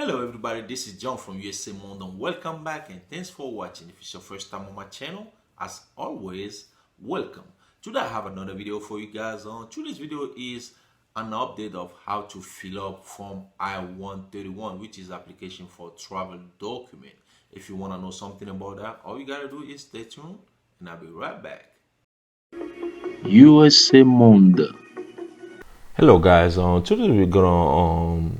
Hello everybody, this is John from USA Monde and welcome back and thanks for watching. If it's your first time on my channel, as always, welcome. Today I have another video for you guys. Today's video is an update of how to fill up form I-131, which is application for travel document. If you want to know something about that, all you gotta do is stay tuned and I'll be right back. USA Monde. Hello guys, today we're gonna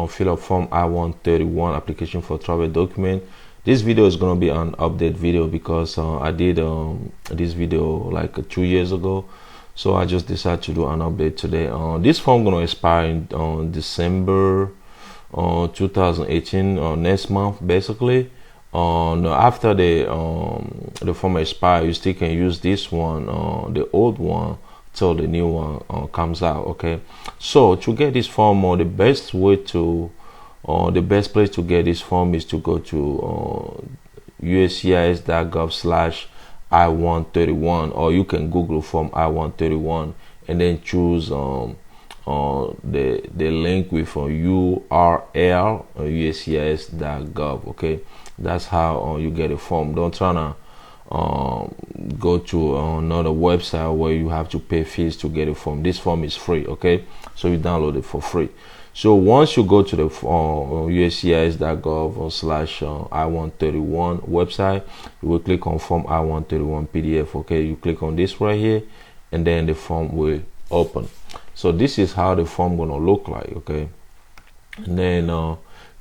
fill up form I-131 application for travel document. This video is gonna be an update video because I did this video like 2 years ago, so I just decided to do an update today. This form gonna expire in December 2018, next month basically. After the form expire, you still can use this one, the old one, till the new one comes out. Okay, so to get this form, the best place to get this form is to go to uscis.gov/I-131, or you can Google form I-131 and then choose the link with URL uscis.gov. Okay, that's how you get a form. Don't try to go to another website where you have to pay fees to get a form. This form is free. Okay, so you download it for free. So once you go to the uscis.gov/I-131 website, you will click on form I-131 PDF. Okay, you click on this right here and then the form will open. So this is how the form gonna look like. Okay, and then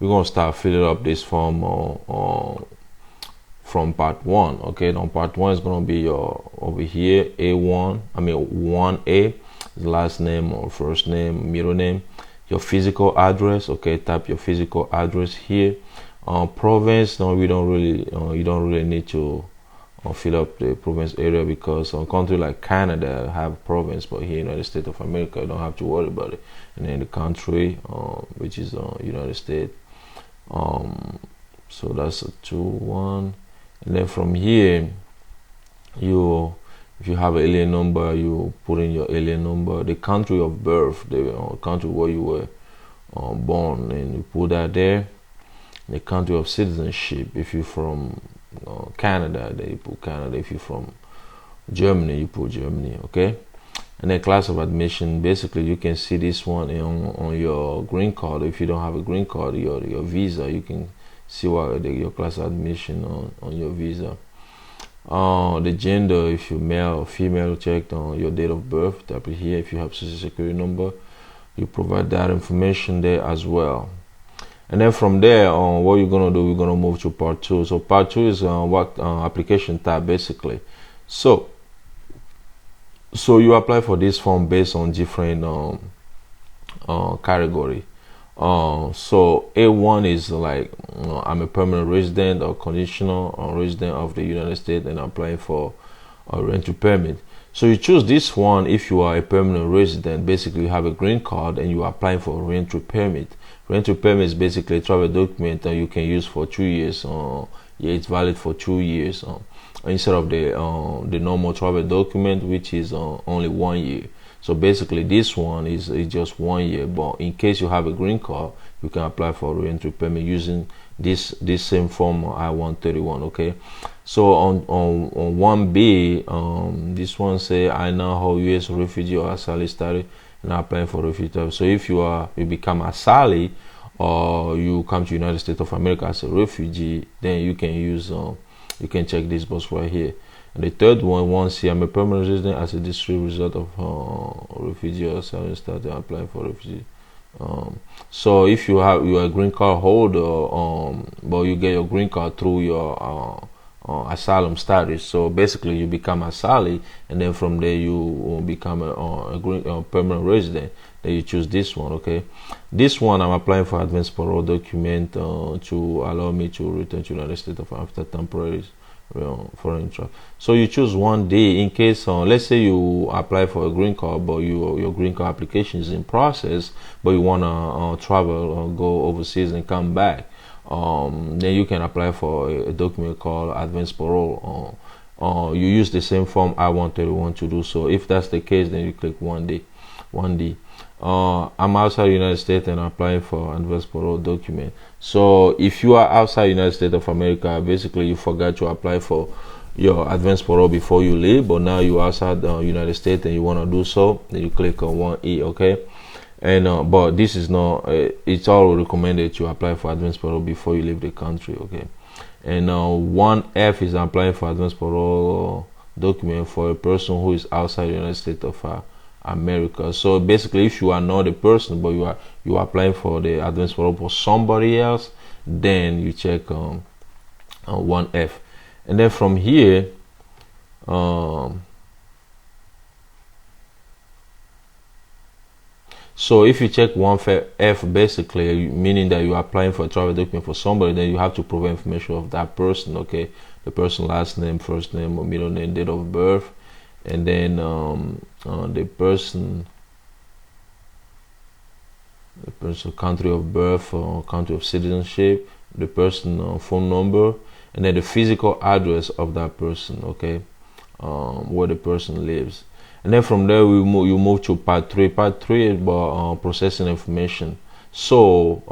we're gonna start filling up this form from part 1. Okay, now part 1 is going to be your over here A1, 1A, last name or first name, middle name, your physical address. Okay, type your physical address here. Province, no, we don't really you don't really need to fill up the province area, because country like Canada have province, but here in the United States of America you don't have to worry about it. And then the country, which is United States, so that's a 2-1. And then from here, if you have an alien number, you put in your alien number, the country of birth, the country where you were born, and you put that there. The country of citizenship, if you're from Canada, then you put Canada. If you're from Germany, you put Germany. Okay, and then class of admission, basically you can see this one on your green card. If you don't have a green card, your visa, you can see what your class admission on your visa. The gender, if you're male or female, checked on your date of birth, type it here. If you have social security number, you provide that information there as well. And then from there, what you're gonna do, we're gonna move to part 2. So part 2 is what application type basically. So you apply for this form based on different category. So A1 is like, I'm a permanent resident or conditional resident of the United States and applying for a rental permit. So you choose this one if you are a permanent resident. Basically, you have a green card and you are applying for a rental permit. Rental permit is basically a travel document that you can use for 2 years. Yeah, it's valid for 2 years instead of the normal travel document, which is only 1 year. So basically this one is just 1 year, but in case you have a green card, you can apply for a re-entry permit using this same form I-131. Okay, so on 1B, this one say, I now hold U.S. refugee or asylum status and applying for refugee. So if you become asylum or you come to United States of America as a refugee, then you can use you can check this box right here. And the third one, once I'm a permanent resident as a district result of refugee or asylum status, applying for refugee. So if you are a green card holder, but you get your green card through your asylum status, so basically you become asylum, and then from there you become a permanent resident. Then you choose this one. Okay, this one I'm applying for advance parole document to allow me to return to the United States after temporary foreign travel. So you choose 1D in case let's say you apply for a green card, but your green card application is in process, but you want to travel or go overseas and come back. Then you can apply for a document called advance parole. You use the same form I-131 to do so. If that's the case, then you click 1D. I'm outside the United States and applying for advance parole document. So if you are outside the United States of America, basically you forgot to apply for your advance parole before you leave, but now you're outside the United States and you want to do so, then you click on 1E, okay? And but this is not, it's all recommended to apply for advance parole before you leave the country, okay? And 1F is applying for advance parole document for a person who is outside the United States of America. So basically, if you are not a person but you are applying for the advance parole for somebody else, then you check 1F. And then from here, so if you check 1F, basically meaning that you are applying for a travel document for somebody, then you have to provide information of that person, okay? The person last name, first name, or middle name, date of birth, and then the person country of birth or country of citizenship, the person phone number, and then the physical address of that person, okay? Where the person lives. And then from there you move to part 3. Part 3 is about processing information. So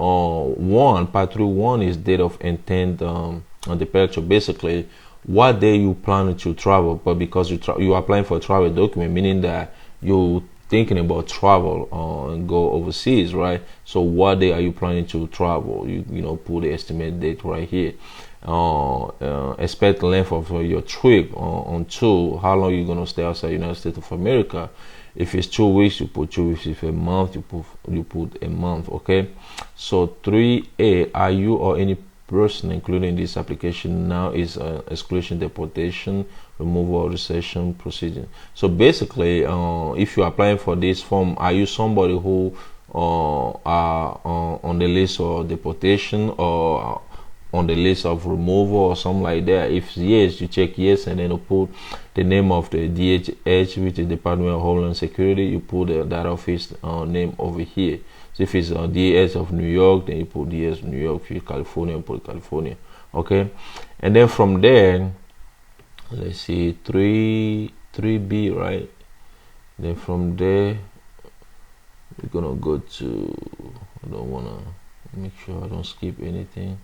part 3 is date of intent on departure. Basically, what day you planning to travel, but because you are applying for a travel document, meaning that you thinking about travel and go overseas, right? So what day are you planning to travel? You know, put the estimate date right here. Expect the length of your trip on 2, how long you're gonna stay outside the United States of America. If it's 2 weeks, you put 2 weeks. If a month, you put a month, okay? So 3A, are you or any person including this application now is exclusion, deportation, removal, or recession procedure. So basically, if you're applying for this form, are you somebody who are on the list of deportation or on the list of removal or something like that? If yes, you check yes, and then you put the name of the DHS, which is Department of Homeland Security. You put that office name over here. So if it's DHS of New York, then you put DHS of New York. If it's California, you put California, okay? And then from there, let's see, 3B, right? Then from there, we're gonna go to, I don't wanna make sure I don't skip anything.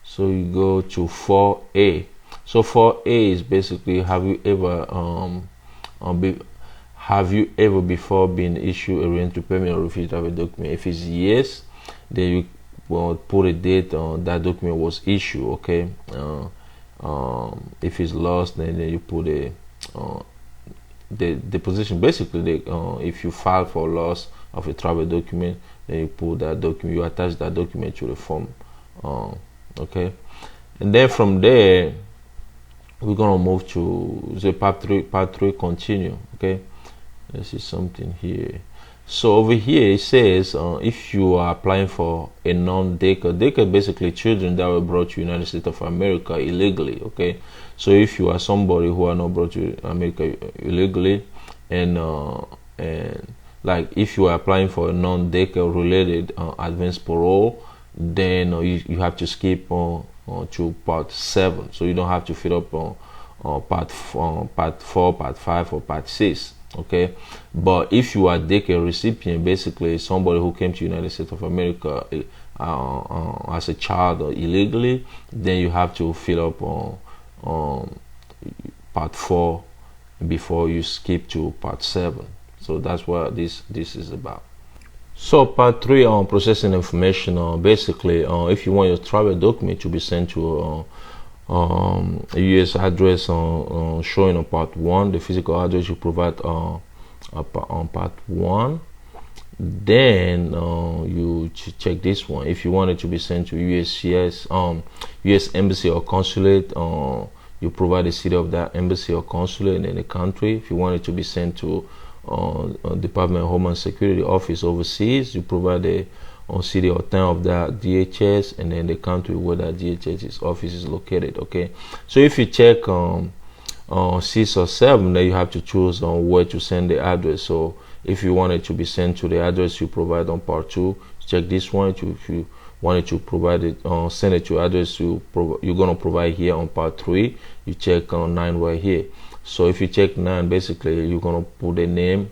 So you go to 4A. So 4A is basically, have you ever before been issued a rent to permit or refugee travel document? If it's yes, then you will put a date on that document was issued, okay? If it's lost, then you put the position. Basically, if you file for loss of a travel document, then you put that document, you attach that document to the form, okay? And then from there, we're gonna move to the part 3 continue, okay? Let's see something here. So over here it says if you are applying for a non-DACA, basically children that were brought to United States of America illegally, okay? So if you are somebody who are not brought to America illegally, and like if you are applying for a non-DACA related advance parole, then you have to skip to part 7, so you don't have to fill up part 4, part 5, or part 6, okay? But if you are DACA recipient, basically somebody who came to United States of America as a child or illegally, then you have to fill up part 4 before you skip to part 7. So that's what this is about. So part 3 on processing information, basically if you want your travel document to be sent to a US address showing on part 1, the physical address you provide on part 1, then you check this one. If you want it to be sent to US embassy or consulate, you provide the city of that embassy or consulate and then the country. If you want it to be sent to Department of Homeland Security office overseas, you provide the city or town of that DHS and then the country where that DHS office is located, okay? So if you check 6 or 7, then you have to choose on where to send the address. So if you want it to be sent to the address you provide on part 2, check this one. If you wanted to provide it, send it to address you're gonna provide here on part 3, you check 9 right here. So if you check 9, basically you're gonna put a name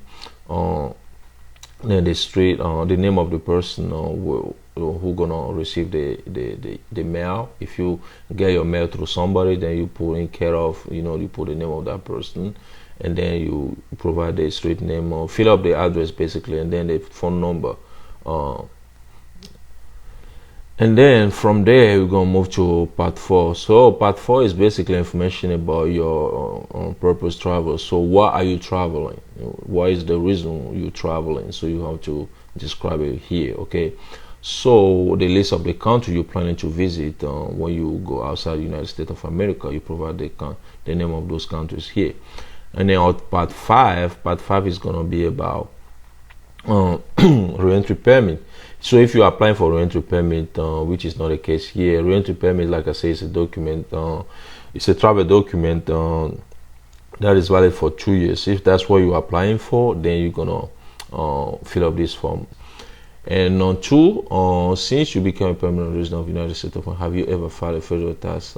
then the street, the name of the person who gonna receive the mail. If you get your mail through somebody, then you put in care of, you put the name of that person, and then you provide the street name, or fill up the address basically, and then the phone number. And then from there we're gonna move to part 4. So part 4 is basically information about your purpose travel. So why are you traveling? What is the reason you're traveling? So you have to describe it here. Okay, so the list of the country you're planning to visit when you go outside the United States of America, you provide the name of those countries here. And then part 5 is gonna be about re-entry permit. So if you are applying for re-entry permit, which is not the case here, re-entry permit, like I say, is a document. It's a travel document that is valid for 2 years. If that's what you're applying for, then you're gonna fill up this form. And on 2, since you became a permanent resident of the United States, have you ever filed a federal tax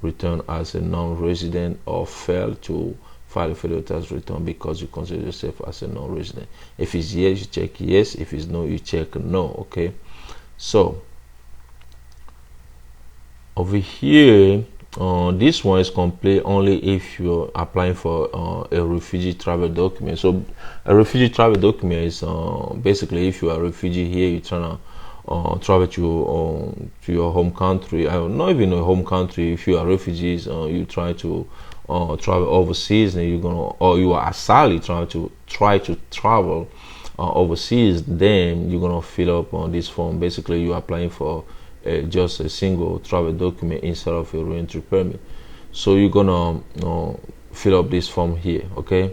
return as a non-resident, or failed to file a federal tax return because you consider yourself as a non-resident? If it's yes, you check yes. If it's no, you check no. Okay, so over here, this one is complete only if you're applying for a refugee travel document. So a refugee travel document is basically, if you are a refugee here, you're trying to travel to your home country. Not even a home country. If you are refugees, you try to travel overseas, and you are asylum try to travel overseas, then you're gonna fill up on this form. Basically, you're applying for just a single travel document instead of a re-entry permit. So you're gonna fill up this form here. Okay,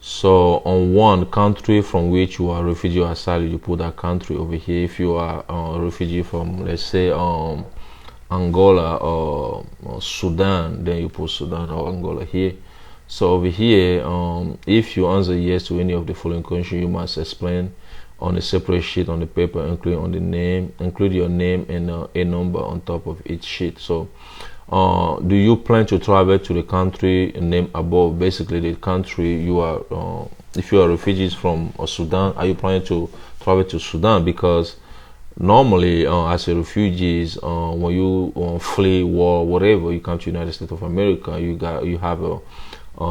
so on 1, country from which you are refugee or asylum, you put that country over here. If you are a refugee from, let's say, Angola or Sudan, then you put Sudan or Angola here. So over here, if you answer yes to any of the following questions, you must explain on a separate sheet on the paper, include your name and a number on top of each sheet. So do you plan to travel to the country named above? Basically, the country you are, if you are refugees from Sudan, are you planning to travel to Sudan? Because normally, as a refugees, when you flee war, whatever, you come to United States of America, you have a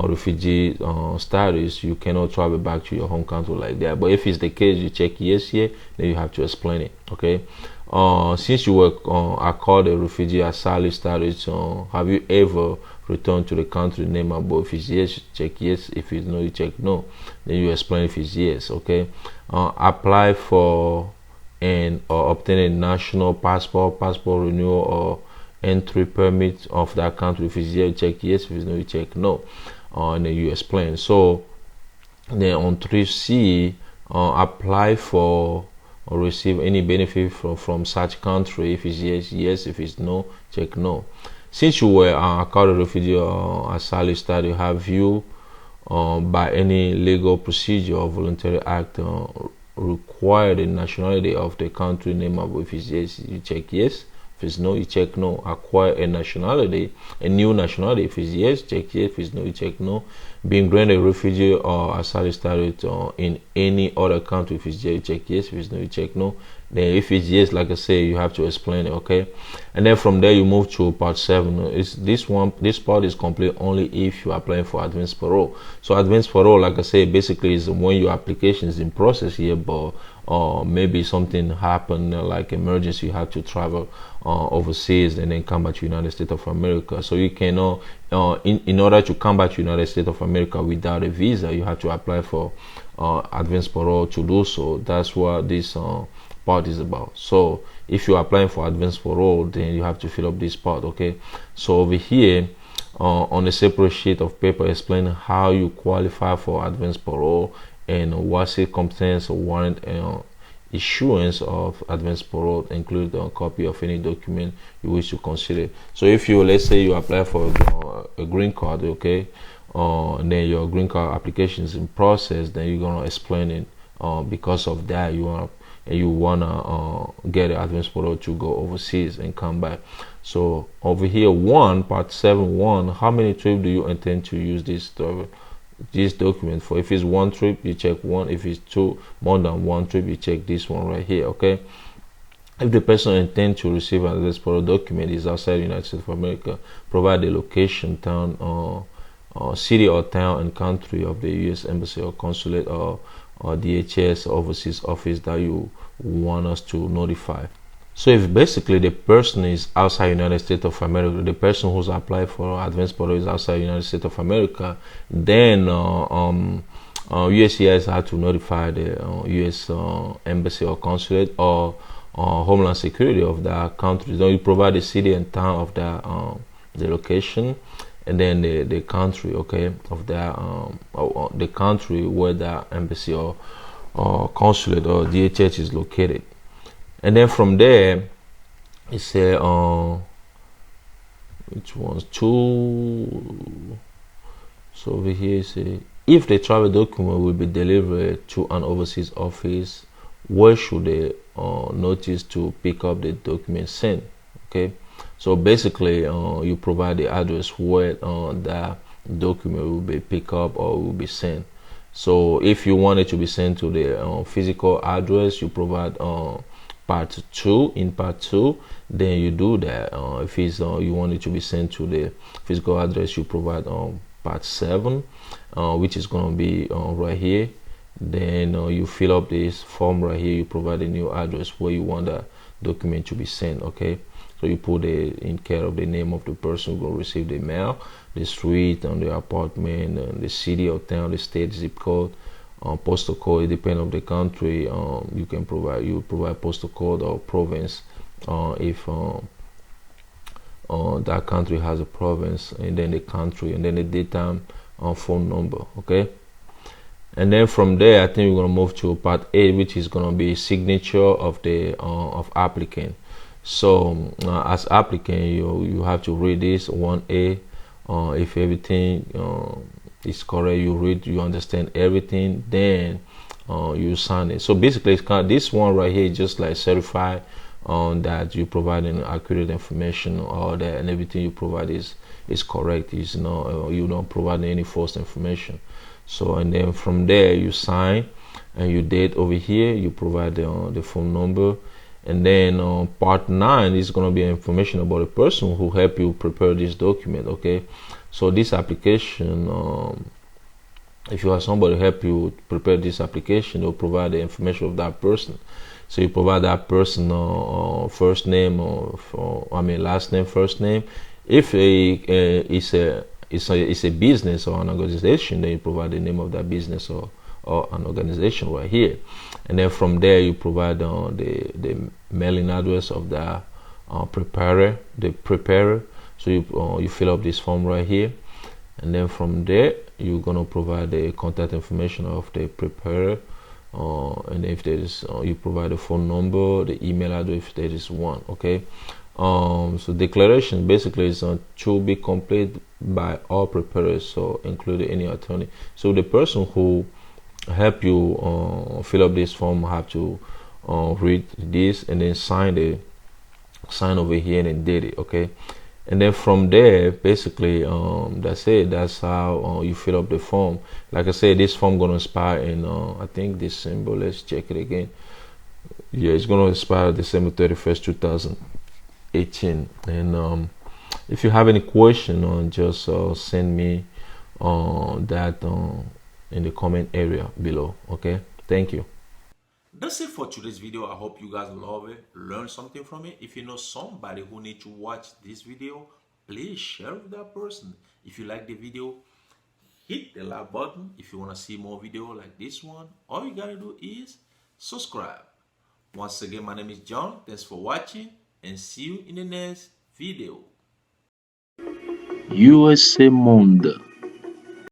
refugee status. You cannot travel back to your home country like that. But if it's the case, you check yes here, then you have to explain it. Okay, since you were accorded a refugee asylum status, have you ever returned to the country name above? If it's yes, you check yes. If it's no, you check no. Then you explain if it's yes. Okay, apply for and or obtain a national passport renewal, or entry permit of that country. If it's yes, you check yes. If it's no, you check no. And then you explain. So then on 3C, apply for or receive any benefit from such country. If it's yes, yes. If it's no, check no. Since you were accorded refugee or asylum status, have you by any legal procedure or voluntary act required the nationality of the country name above? If it's yes, you check yes. If it's no, you check no. Acquire a nationality, a new nationality. If it's yes, check yes. If it's no, you check no. Being granted refugee or asylum status in any other country. If it's yes, you check yes. If it's no, you check no. Then if it's yes, like I say, you have to explain it. Okay, and then from there you move to part 7. This part is complete only if you are applying for advanced parole. So advanced parole, like I say, basically is when your application is in process here, but maybe something happened, like emergency, you have to travel overseas and then come back to United States of America. So you cannot, in order to come back to United States of America without a visa, you have to apply for advanced parole to do so. That's what this part is about. So if you're applying for advanced parole, then you have to fill up this part. Okay, so over here on a separate sheet of paper, explain how you qualify for advanced parole and what circumstance warrant issuance of advanced parole. Include a copy of any document you wish to consider. So if you, let's say you apply for a green card, okay, and then your green card application is in process, then you're gonna explain it because of that you wanna get an advance parole to go overseas and come back. So over here, part 7 1, how many trips do you intend to use this document for? If it's one trip, you check one. If it's two, more than one trip, you check this one right here. Okay. If the person intends to receive an advance parole document is outside the United States of America, provide the location, town, city or town and country of the U.S. Embassy or Consulate or DHS overseas office that you want us to notify. So if basically the person is outside United States of America, the person who's applied for advance parole is outside United States of America, then USCIS had to notify the U.S. Embassy or Consulate or Homeland Security of that country. So you provide the city and town of the location, and then the country, okay, of that the country where the embassy or consulate or DHS is located. And then from there, it say which one's two. So over here, say if the travel document will be delivered to an overseas office, where should the notice to pick up the document sent? Okay. So basically, you provide the address where that document will be picked up or will be sent. So if you want it to be sent to the physical address, you provide part 2. In part 2, then you do that. If it's you want it to be sent to the physical address, you provide part 7, which is going to be right here. Then you fill up this form right here. You provide a new address where you want the document to be sent. Okay. So you put in care of the name of the person who will receive the mail, the street, and the apartment, and the city or town, the state, zip code, postal code. It depends on the country. You provide postal code or province if that country has a province, and then the country, and then the daytime phone number. Okay. And then from there, I think we're gonna move to part 8, which is gonna be signature of the of applicant. So as applicant, you have to read this 1A. If everything is correct, you read, you understand everything, then you sign it. So basically, it's this one right here is just like certify that you providing accurate information, or that and everything you provide is correct. Is not you don't provide any false information. So and then from there you sign, and you date over here. You provide the phone number. And then part 9 is going to be information about the person who helped you prepare this document. Okay, so this application, if you have somebody help you prepare this application, they'll provide the information of that person. So you provide that person first name or last name, first name. If it's a business or an organization, then you provide the name of that business or an organization right here. And then from there you provide the mailing address of the preparer. So you fill up this form right here, and then from there you're gonna provide the contact information of the preparer, and if there is you provide the phone number, the email address if there is one. Okay. So declaration basically is to be complete by all preparers, so including any attorney. So the person who help you fill up this form have to read this and then sign over here and then date it. Okay. And then from there basically that's it. That's how you fill up the form. Like I said, this form gonna expire in I think December. Let's check it again. Yeah, it's gonna expire December 31st 2018. And if you have any question, just send me that in the comment area below. Okay, thank you. That's it for today's video. I hope you guys love it, learn something from it. If you know somebody who needs to watch this video, please share with that person. If you like the video, hit the like button. If you want to see more video like this one, all you gotta do is subscribe. Once again, my name is John. Thanks for watching, and see you in the next video. USA Monde.